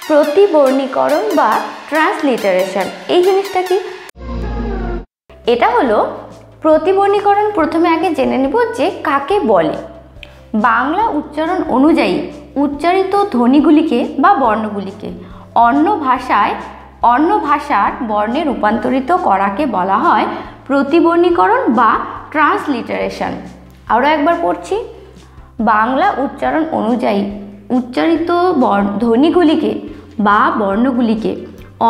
প্রতিবর্ণীকরণ বা ট্রান্সলিটারেশন এই জিনিসটা কি? এটা হলো প্রতিবর্ণীকরণ। প্রথমে আগে জেনে নেব যে কাকে বলে। বাংলা উচ্চারণ অনুযায়ী উচ্চারিত ধ্বনিগুলিকে বা বর্ণগুলিকে অন্য ভাষার বর্ণে রূপান্তরিত করাকে বলা হয় প্রতিবর্ণীকরণ বা ট্রান্সলিটারেশন। আরও একবার পড়ছি, বাংলা উচ্চারণ অনুযায়ী উচ্চারিত ধ্বনিগুলিকে বা বর্ণগুলিকে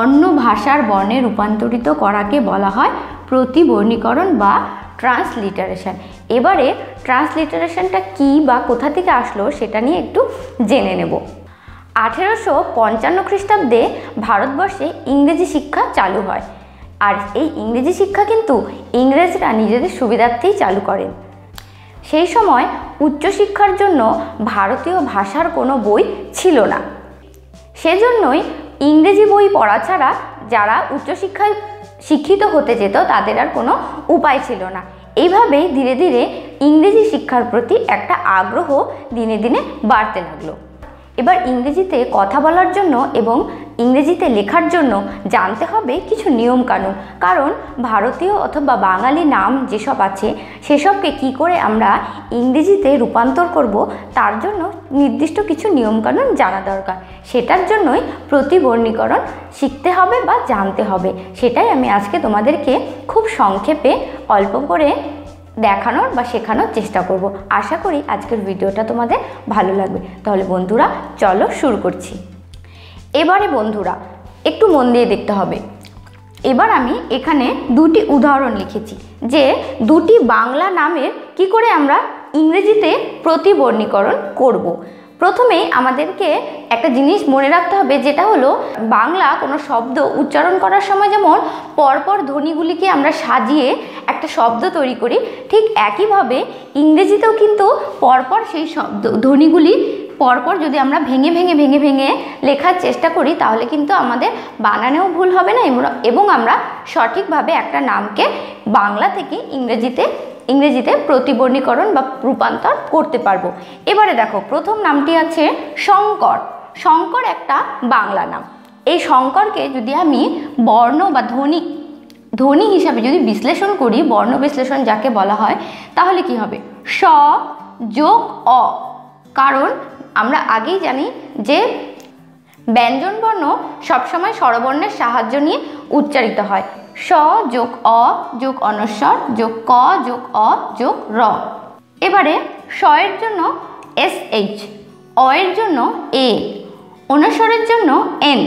অন্য ভাষার বর্ণে রূপান্তরিত করাকে বলা হয় প্রতিবর্ণীকরণ বা ট্রান্সলিটারেশন। এবারে ট্রান্সলিটারেশনটা কি বা কোথা থেকে আসলো সেটা নিয়ে একটু জেনে নেব। 1855 খ্রিস্টাব্দে ভারতবর্ষে ইংরেজি শিক্ষা চালু হয়। আর এই ইংরেজি শিক্ষা কিন্তু ইংরেজরা নিজেদের সুবিধার্থেই চালু করেন। সেই সময় উচ্চশিক্ষার জন্য ভারতীয় ভাষার কোনো বই ছিল না। সেজন্যই ইংরেজি বই পড়া ছাড়া যারা উচ্চশিক্ষায় শিক্ষিত হতে যেত তাদের আর কোনো উপায় ছিল না। এইভাবেই ধীরে ধীরে ইংরেজি শিক্ষার প্রতি একটা আগ্রহ দিনে দিনে বাড়তে লাগলো। এবার ইংরেজিতে কথা বলার জন্য এবং ইংরেজিতে লেখার জন্য জানতে হবে কিছু নিয়মকানুন। কারণ ভারতীয় অথবা বাঙালি নাম যেসব আছে সেসবকে কি করে আমরা ইংরেজিতে রূপান্তর করব তার জন্য নির্দিষ্ট কিছু নিয়মকানুন জানা দরকার। সেটার জন্যই প্রতিবর্ণীকরণ শিখতে হবে বা জানতে হবে। সেটাই আমি আজকে তোমাদেরকে খুব সংক্ষেপে অল্প করে দেখানোর বা শেখানোর চেষ্টা করব। আশা করি আজকের ভিডিওটা তোমাদের ভালো লাগবে। তাহলে বন্ধুরা চলো শুরু করছি। এবারে বন্ধুরা একটু মন দিয়ে দেখতে হবে। এবার আমি এখানে দুটি উদাহরণ লিখেছি যে দুটি বাংলা নামের কি করে আমরা ইংরেজিতে প্রতিবর্ণীকরণ করব। প্রথমে আমাদেরকে একটা জিনিস মনে রাখতে হবে, যেটা হলো বাংলা কোনো শব্দ উচ্চারণ করার সময় যেমন পরপর ধ্বনিগুলিকে আমরা সাজিয়ে একটা শব্দ তৈরি করি, ঠিক একইভাবে ইংরেজিতেও কিন্তু পরপর সেই শব্দ ধ্বনিগুলি পরপর যদি আমরা ভেঙে ভেঙে ভেঙে ভেঙে লেখার চেষ্টা করি তাহলে কিন্তু আমাদের বানানেও ভুল হবে না এবং আমরা সঠিকভাবে একটা নামকে বাংলা থেকে ইংরেজিতে প্রতিবর্ণীকরণ বা রূপান্তর করতে পারবো। এবারে দেখো, প্রথম নামটি আছে শঙ্কর। শঙ্কর একটা বাংলা নাম। এই শঙ্করকে যদি আমি বর্ণ বা ধ্বনি হিসাবে যদি বিশ্লেষণ করি, বর্ণ বিশ্লেষণ যাকে বলা হয়, তাহলে কি হবে? স যোগ অ। কারণ আমরা আগেই জানি যে ব্যঞ্জন বর্ণ সবসময় স্বরবর্ণের সাহায্য নিয়ে উচ্চারিত হয়। স যোগ অ যোগ অনস্বর যোগ ক যোগ অ যোগ র। এবারে স এর জন্য SH, অ এর জন্য এ, অনস্বরের জন্য এন,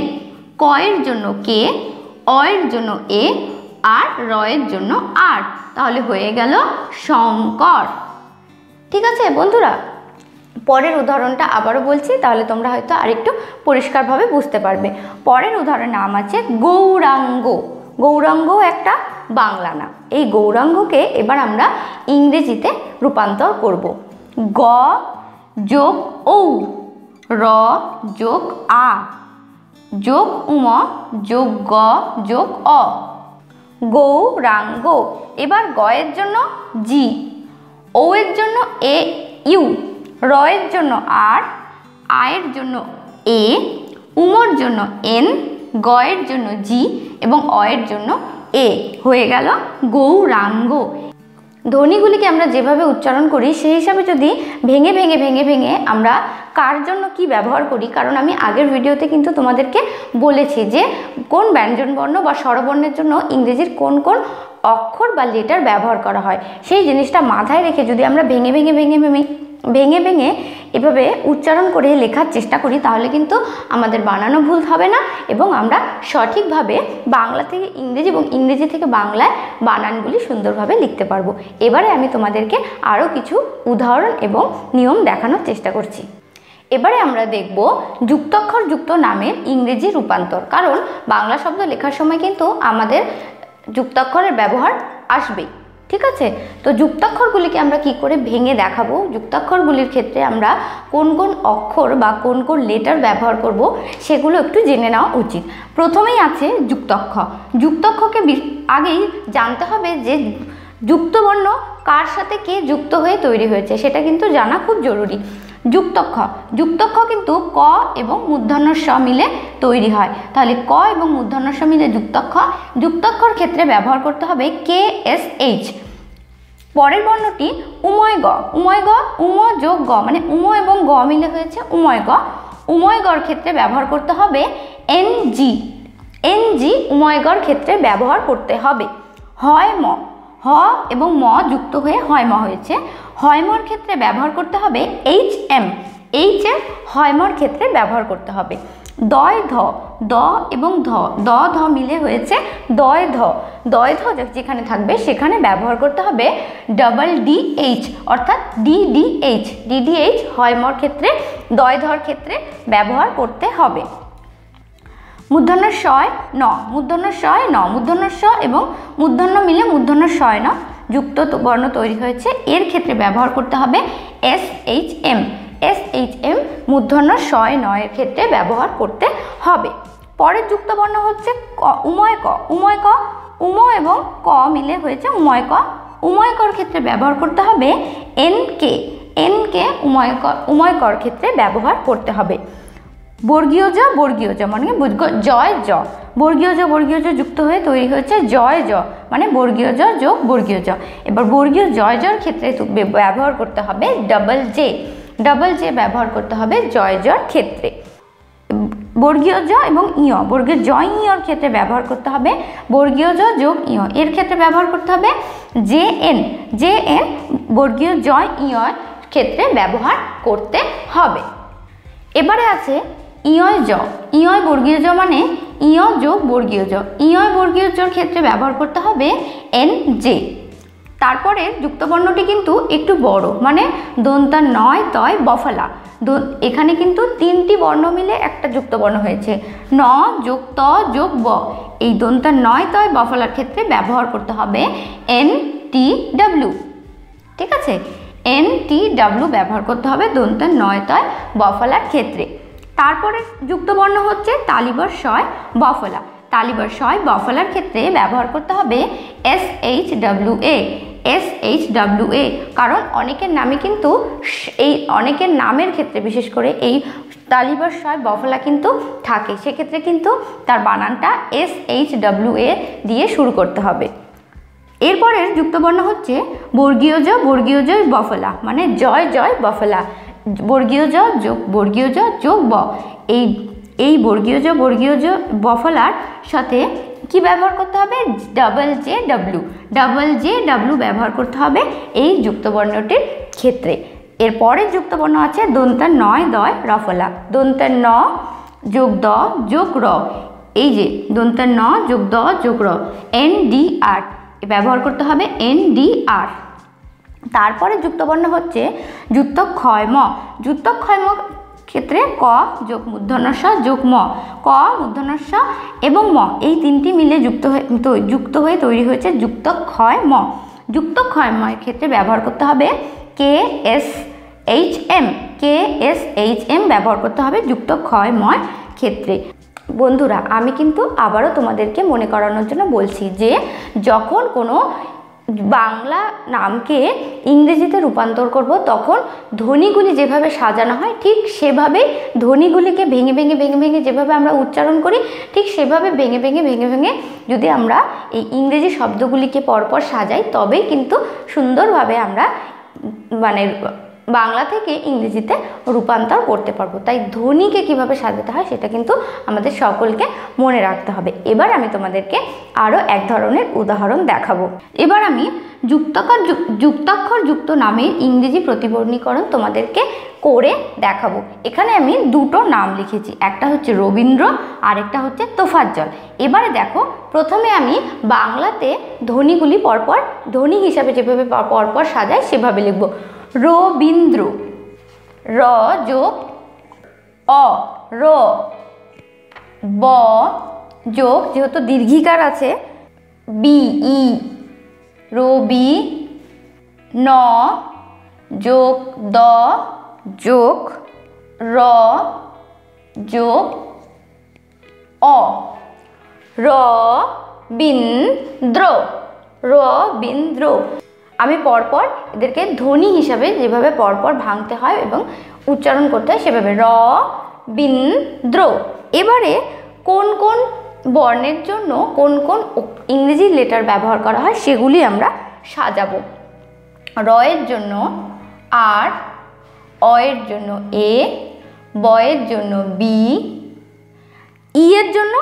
ক এর জন্য কে, অ এর জন্য এ আর র এর জন্য আর। তাহলে হয়ে গেল শঙ্কর। ঠিক আছে বন্ধুরা, পরের উদাহরণটা আবারও বলছি, তাহলে তোমরা হয়তো আরেকটু পরিষ্কারভাবে বুঝতে পারবে। পরের উদাহরণের নাম আছে গৌরাঙ্গ। গৌরাঙ্গ একটা বাংলা নাম। এই গৌরাঙ্গকে এবার আমরা ইংরেজিতে রূপান্তর করব। গ যোগ ঔ, র যোগ আ যোগ উম যোগ গ যোগ অ, গৌরাঙ্গ। এবার গ এর জন্য জি, ও এর জন্য এ ইউ, র এর জন্য আর, আয়ের জন্য এ, উমর জন্য এন, গ এর জন্য জি এবং অ এর জন্য এ। হয়ে গেল গৌরাঙ্গ। ধ্বনিগুলিকে আমরা যেভাবে উচ্চারণ করি সেই হিসাবে যদি ভেঙে ভেঙে ভেঙে ভেঙে আমরা কার জন্য কি ব্যবহার করি, কারণ আমি আগের ভিডিওতে কিন্তু তোমাদেরকে বলেছি যে কোন ব্যঞ্জনবর্ণ বা স্বরবর্ণের জন্য ইংরেজির কোন কোন অক্ষর বা লেটার ব্যবহার করা হয়, সেই জিনিসটা মাথায় রেখে যদি আমরা ভেঙে ভেঙে ভেঙে ভেঙে ভেঙে এভাবে উচ্চারণ করে লেখার চেষ্টা করি তাহলে কিন্তু আমাদের বানানো ভুল হবে না এবং আমরা সঠিকভাবে বাংলা থেকে ইংরেজি এবং ইংরেজি থেকে বাংলায় বানানগুলি সুন্দরভাবে লিখতে পারবো। এবারে আমি তোমাদেরকে আরও কিছু উদাহরণ এবং নিয়ম দেখানোর চেষ্টা করছি। এবারে আমরা দেখব যুক্তাক্ষর যুক্ত নামের ইংরেজি রূপান্তর। কারণ বাংলা শব্দ লেখার সময় কিন্তু আমাদের যুক্তাক্ষরের ব্যবহার আসবেই। ঠিক আছে, তো যুক্তাক্ষরগুলিকে আমরা কি করে ভেঙে দেখাবো, যুক্তাক্ষরগুলির ক্ষেত্রে আমরা কোন কোন অক্ষর বা কোন কোন লেটার ব্যবহার করব সেগুলো একটু জেনে নেওয়া উচিত। প্রথমেই আছে যুক্তাক্ষর। যুক্তাক্ষরকে আগেই জানতে হবে যে যুক্তবর্ণ কার সাথে কে যুক্ত হয়ে তৈরি হয়েছে, সেটা কিন্তু জানা খুব জরুরি। যুক্তক্ষ, যুক্তক্ষ কিন্তু ক এবং মূর্ধন্য স মিলে তৈরি হয়। তাহলে ক এবং মূর্ধন্য স মিলে যুক্তক্ষ, যুক্তক্ষর ক্ষেত্রে ব্যবহার করতে হবে কে এস এইচ। পরের বর্ণটি উময় গ, উময় গ, উম যোগ গ মানে উম এবং গ মিলে হয়েছে উময় গ। উময় গর ক্ষেত্রে ব্যবহার করতে হবে এন জি, এন জি উময় গর ক্ষেত্রে ব্যবহার করতে হবে। হয় ম, হ এবং ম যুক্ত হয়ে হয় ম হয়েছে, হয় মর ক্ষেত্রে ব্যবহার করতে হবে এইচ এম, এইচ এম হয় মর ক্ষেত্রে ব্যবহার করতে হবে। দয় ধ, দ এবং ধ, দ ধ মিলে হয়েছে দয় ধ, দয় ধ যেখানে থাকবে সেখানে ব্যবহার করতে হবে ডাবল ডি এইচ অর্থাৎ ডিডিএইচ, ডিডিএইচ হয় মর ক্ষেত্রে দয় ধর ক্ষেত্রে ব্যবহার করতে হবে। মূর্ধন্য শয় ন, মূর্ধন্য শয় ন, মূর্ধন্য স এবং মূর্ধন্য মিলে মূর্ধন্য শয় ন যুক্ত বর্ণ তৈরি হয়েছে, এর ক্ষেত্রে ব্যবহার করতে হবে S H M, S H M মূর্ধন্য শয় নয়ের ক্ষেত্রে ব্যবহার করতে হবে। পরের যুক্ত বর্ণ হচ্ছে উময় ক, উময় ক, উম এবং ক মিলে হয়েছে উময় ক, উময় কর ক্ষেত্রে ব্যবহার করতে হবে এন কে, এন কে উময় কর ক্ষেত্রে ব্যবহার করতে হবে। বর্গীয় জ, বর্গীয় জ মানে জয় জ, বর্গীয় জ বর্গীয় জ যুক্ত হয়ে তৈরি হয়েছে জয় জ মানে বর্গীয় জ যোগ বর্গীয় জ। এবার বর্গীয় জয় জর ক্ষেত্রে ব্যবহার করতে হবে ডাবল জে, ডাবল জে ব্যবহার করতে হবে জয় জর ক্ষেত্রে। বর্গীয় জ এবং ইয়, বর্গীয় জয় ইয়র ক্ষেত্রে ব্যবহার করতে হবে বর্গীয় জ যোগ ইয়, এর ক্ষেত্রে ব্যবহার করতে হবে জে এন, জে এন বর্গীয় জয় ইয়র ক্ষেত্রে ব্যবহার করতে হবে। এবারে আছে ইয় জ, ইয় বর্গীয় জ মানে ইয় যোগ বর্গীয় জ, ইয় বর্গীয় জর ক্ষেত্রে ব্যবহার করতে হবে এন জে। তারপরে যুক্তবর্ণটি কিন্তু একটু বড় মানে দন্তা নয় তয় বফলা, এখানে কিন্তু তিনটি বর্ণ মিলে একটা যুক্তবর্ণ হয়েছে ন যোগ ত যোগ ব, এই দন্তা নয় তয় বফলার ক্ষেত্রে ব্যবহার করতে হবে এন টি ডাব্লিউ, ঠিক আছে, এন টি ডাব্লিউ ব্যবহার করতে হবে দন্তা নয় তয় বফলার ক্ষেত্রে। তারপরে যুক্তবর্ণ হচ্ছে তালিবর শয় বফলা, তালিবর শয় বফলার ক্ষেত্রে ব্যবহার করতে হবে S H W A, S H W A, কারণ অনেকের নামে কিন্তু এই অনেকের নামের ক্ষেত্রে বিশেষ করে এই তালিবর শয় বফলা কিন্তু থাকে, সেক্ষেত্রে কিন্তু তার বানানটা এস এইচ ডাব্লিউ এ দিয়ে শুরু করতে হবে। এরপরের যুক্তবর্ণ হচ্ছে বর্গীয় জ, বর্গীয় জ বফলা মানে জয় জয় বফলা, বর্গীয় জ যোগ বর্গীয় জ যোগ ব, এই বর্গীয় জ বর্গীয় জ বফলার সাথে কি ব্যবহার করতে হবে double J W, double J W ব্যবহার করতে হবে এই যুক্তবর্ণটির ক্ষেত্রে। এরপরে যুক্তবর্ণ আছে দন্তা নয় দয় রফলা, দন্তা ন যোগ দ যোগ র, এই যে দন্তা ন যোগ দ যোগ র এন ডি আর ব্যবহার করতে হবে এন ডি আর। তারপরে যুক্তবর্ণ হচ্ছে যুক্তক্ষয় ম, যুক্তক্ষয় ম ক্ষেত্রে ক যোগ মূর্ধন্য স যোগ ম, ক মূর্ধন্য স এবং ম এই তিনটি মিলে যুক্ত হয়ে তৈরি হয়েছে যুক্তক্ষয় ম, যুক্তক্ষয় ম এর ক্ষেত্রে ব্যবহার করতে হবে K S H M, K S H M ব্যবহার করতে হবে যুক্তক্ষয় ম ক্ষেত্রে। বন্ধুরা আমি কিন্তু আবারও তোমাদেরকে মনে করানোর জন্য বলছি যে যখন কোনো বাংলা নামকে ইংরেজিতে রূপান্তর করব তখন ধ্বনিগুলি যেভাবে সাজানো হয় ঠিক সেভাবেই ধ্বনিগুলিকে ভেঙে ভেঙে ভেঙে ভেঙে যেভাবে আমরা উচ্চারণ করি ঠিক সেভাবে ভেঙে ভেঙে ভেঙে ভেঙে যদি আমরা এই ইংরেজি শব্দগুলিকে পরপর সাজাই তবেই কিন্তু সুন্দরভাবে আমরা মানে বাংলা থেকে ইংরেজিতে রূপান্তর করতে পারবো। তাই ধ্বনিকে কিভাবে সাজাতে হয় সেটা কিন্তু আমাদের সকলকে মনে রাখতে হবে। এবার আমি তোমাদেরকে আরও এক ধরনের উদাহরণ দেখাবো। এবার আমি যুক্তাক্ষর যুক্ত নামের ইংরেজি প্রতিবর্ণীকরণ তোমাদেরকে করে দেখাবো। এখানে আমি দুটো নাম লিখেছি, একটা হচ্ছে রবীন্দ্র আর একটা হচ্ছে তোফাজ্জল। এবারে দেখো প্রথমে আমি বাংলাতে ধ্বনিগুলি পরপর ধ্বনি হিসাবে যেভাবে পরপর সাজাই সেভাবে লিখব। রবীন্দ্র, র যোগ অ র, ব যোগ যেহেতু দীর্ঘিকার আছে বি ই, রবি, ন যোগ দ যোগ র যোগ অ, রবীন্দ্র, রবীন্দ্র। আমি পরপর এদেরকে ধ্বনি হিসাবে যেভাবে পরপর ভাঙতে হয় এবং উচ্চারণ করতে হয় সেভাবে রবীন্দ্র। এবারে কোন কোন বর্ণের জন্য কোন কোন ইংরেজি লেটার ব্যবহার করা হয় সেগুলি আমরা সাজাবো। র এর জন্য আর, অ এর জন্য এ, ব এর জন্য বি, ই এর জন্য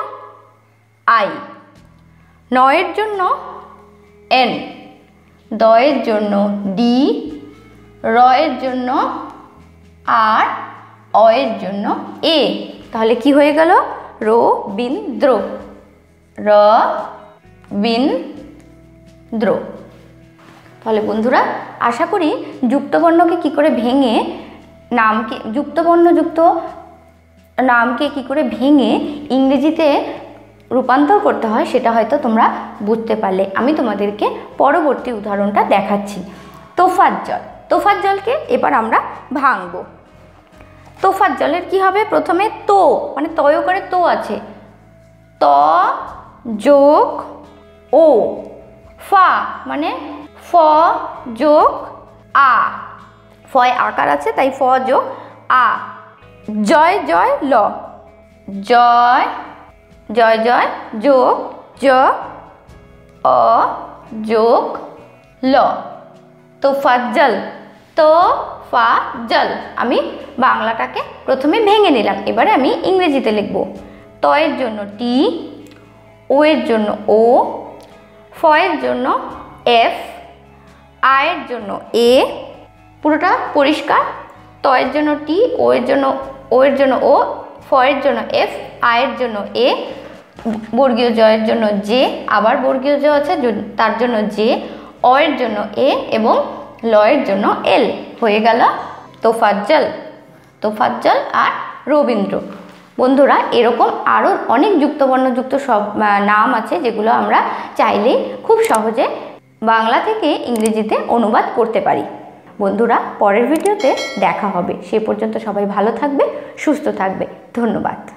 আই, ন এর জন্য এন, দ এর জন্য ডি, র এর জন্য আর, অ এর জন্য এ। তাহলে কি হয়ে গেল? রবীন্দ্র, রবীন্দ্র। তাহলে বন্ধুরা আশা করি যুক্তবর্ণকে কি করে ভেঙে নামকে, যুক্তবর্ণযুক্ত নামকে কি করে ভেঙে ইংরেজিতে রূপান্তর করতে হয় সেটা হয়তো তোমরা বুঝতে পারলে। আমি তোমাদেরকে পরবর্তী উদাহরণটা দেখাচ্ছি। তোফাজ্জল, তোফাজ্জলকে এবার আমরা ভাঙব। তোফাজ্জলের কি হবে? প্রথমে তো মানে তয় করে তো আছে, ত যোগ ও, ফা মানে ফ যোগ আ, ফয় আকার আছে তাই ফ যোগ আ, জয় জয় ল, জয় জয় জয় যোগ জ, অ যোগ ল, তোফাজ্জল, তোফাজ্জল। আমি বাংলাটাকে প্রথমে ভেঙে নিলাম, এবারে আমি ইংরেজিতে লিখব। ত এর জন্য টি, ও এর জন্য ও, ফ এর জন্য এফ, আ এর জন্য এ, পুরোটা পরিষ্কার। ত এর জন্য টি, ও এর জন্য ও, ফ এর জন্য এফ, আ এর জন্য এ, বর্গীয় জ এর জন্য জে, আবার বর্গীয় জ আছে তার জন্য জে, অ এর জন্য এ এবং ল এর জন্য এল। হয়ে গেল তোফাজ্জল, তোফাজ্জল আর রবীন্দ্র। বন্ধুরা এরকম আরও অনেক যুক্তবর্ণযুক্ত সব নাম আছে যেগুলো আমরা চাইলে খুব সহজে বাংলা থেকে ইংরেজিতে অনুবাদ করতে পারি। বন্ধুরা পরের ভিডিওতে দেখা হবে, সে পর্যন্ত সবাই ভালো থাকবে, সুস্থ থাকবে। ধন্যবাদ।